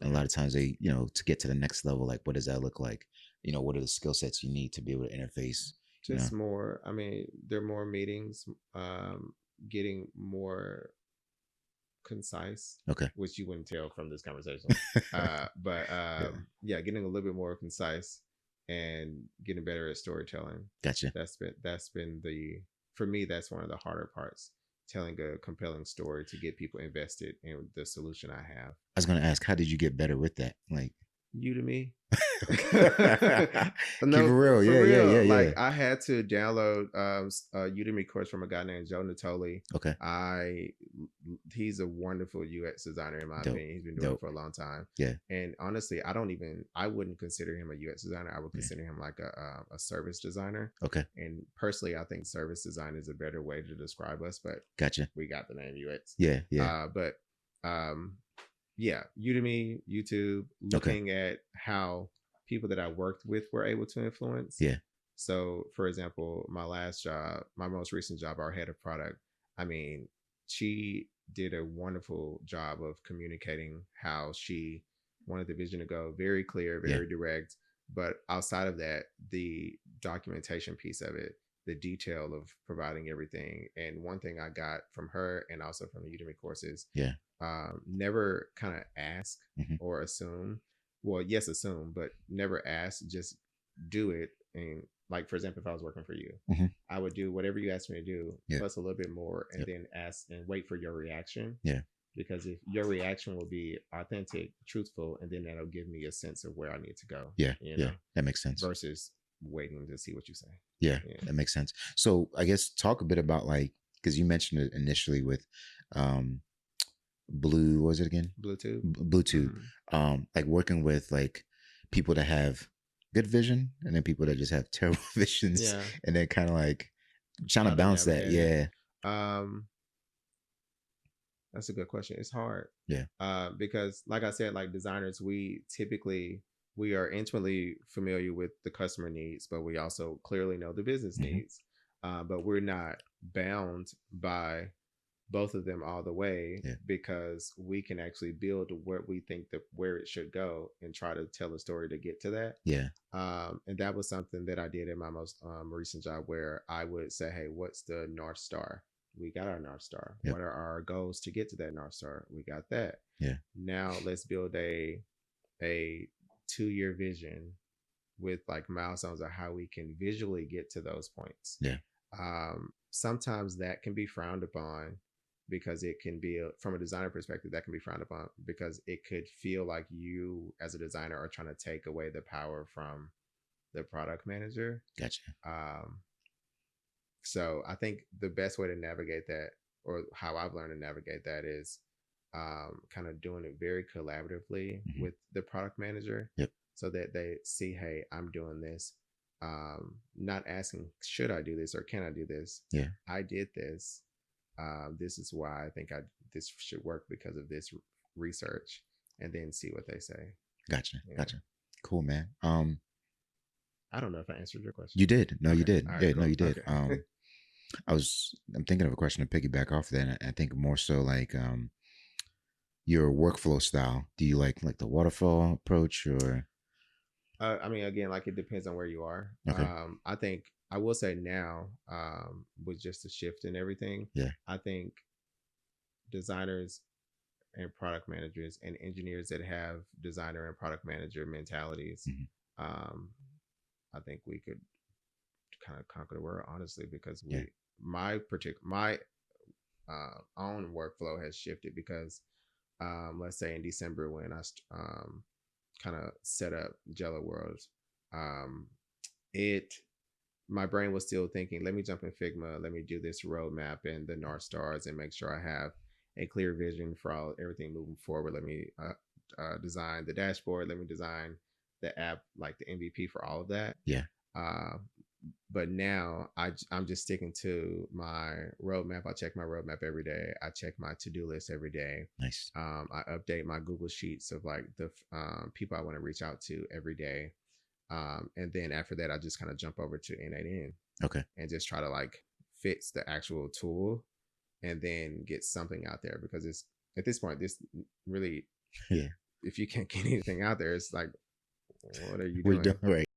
And a lot of times they, to get to the next level, like what does that look like? What are the skill sets you need to be able to interface? You know? Just more. I mean, there are more meetings, getting more concise, Okay. which you wouldn't tell from this conversation. But Yeah. yeah, getting a little bit more concise and getting better at storytelling. Gotcha. That's been the for me. That's one of the harder parts. Telling a compelling story to get people invested in the solution I have. I was gonna ask, how did you get better with that? Like, Udemy. keep it No, real. for Yeah, yeah, yeah, real. yeah. Like I had to download a Udemy course from a guy named Joe Natoli. Okay. I He's a wonderful UX designer in my Dope. opinion. He's been doing it Dope. for a long time. Yeah. And honestly, I wouldn't consider him a UX designer. I would Yeah. consider him like a service designer. Okay. And personally, I think service design is a better way to describe us. But Gotcha. we got the name UX. Yeah. Yeah. But yeah, Udemy, YouTube, Okay. looking at how people that I worked with were able to influence. Yeah. So, for example, my last job, my most recent job, our head of product, I mean, she did a wonderful job of communicating how she wanted the vision to go, very clear, Yeah. very direct. But outside of that, the documentation piece of it, the detail of providing everything. And one thing I got from her and also from the Udemy courses, Yeah. never kind of ask Hmm. or assume. Well, yes, assume, but never ask. Just do it. And like, for example, if I was working for you, Hmm. I would do whatever you asked me to do, Yeah. plus a little bit more, and Yep. then ask and wait for your reaction. Yeah. Because if your reaction will be authentic, truthful, and then that'll give me a sense of where I need to go. Yeah. You Yeah. know, That makes sense. versus waiting to see what you say. Yeah. Yeah. That makes sense. So I guess talk a bit about like, because you mentioned it initially with um Blue, what was it again? Bluetooth. Bluetooth. Like working with like people that have good vision and then people that just have terrible visions, Yeah. and then kind of like trying to How to balance that. navigate it. Yeah. That's a good question. It's hard. Yeah. Because like I said, like designers, we are intimately familiar with the customer needs, but we also clearly know the business Mhm. needs. But we're not bound by both of them all the way, Yeah. because we can actually build what we think that where it should go and try to tell a story to get to that. Yeah. And that was something that I did in my most recent job, where I would say, hey, what's the North Star? We got our North Star. Yep. What are our goals to get to that North Star? We got that. Yeah. Now let's build a 2-year vision with like milestones of how we can visually get to those points. Yeah. Sometimes that can be frowned upon, because it can be from a designer perspective, that can be frowned upon because it could feel like you as a designer are trying to take away the power from the product manager. Gotcha. So I think the best way to navigate that, or how I've learned to navigate that, is kind of doing it very collaboratively Mhm. with the product manager. Yep. So that they see, hey, I'm doing this. Not asking, should I do this or can I do this? Yeah. I did this. This is why I think this should work because of this research, and then see what they say. Gotcha. Yeah. Gotcha. Cool, man. I don't know if I answered your question. You did. No, you Okay. did. All right, Yeah, no, cool. you did. Okay. I'm thinking of a question to piggyback off that. And I think more so like your workflow style. Do you like the waterfall approach or? I mean, again, like it depends on where you are. Okay. I think I will say now, with just a shift in everything, Yeah. I think designers and product managers and engineers that have designer and product manager mentalities, Mhm. I think we could kind of conquer the world, honestly, because Yeah. my own workflow has shifted because, let's say in December when I kind of set up Jello World, um, my brain was still thinking, let me jump in Figma, let me do this roadmap and the North Stars and make sure I have a clear vision for everything moving forward. Let me design the dashboard. Let me design the app, like the MVP for all of that. Yeah. But now I'm just sticking to my roadmap. I check my roadmap every day. I check my to-do list every day. Nice. I update my Google Sheets of like the people I want to reach out to every day. And then after that, I just kind of jump over to N8N. Okay. And just try to like fix the actual tool and then get something out there, because it's at this point, this really, yeah, if you can't get anything out there, it's like, what are you What are you doing? doing? Right.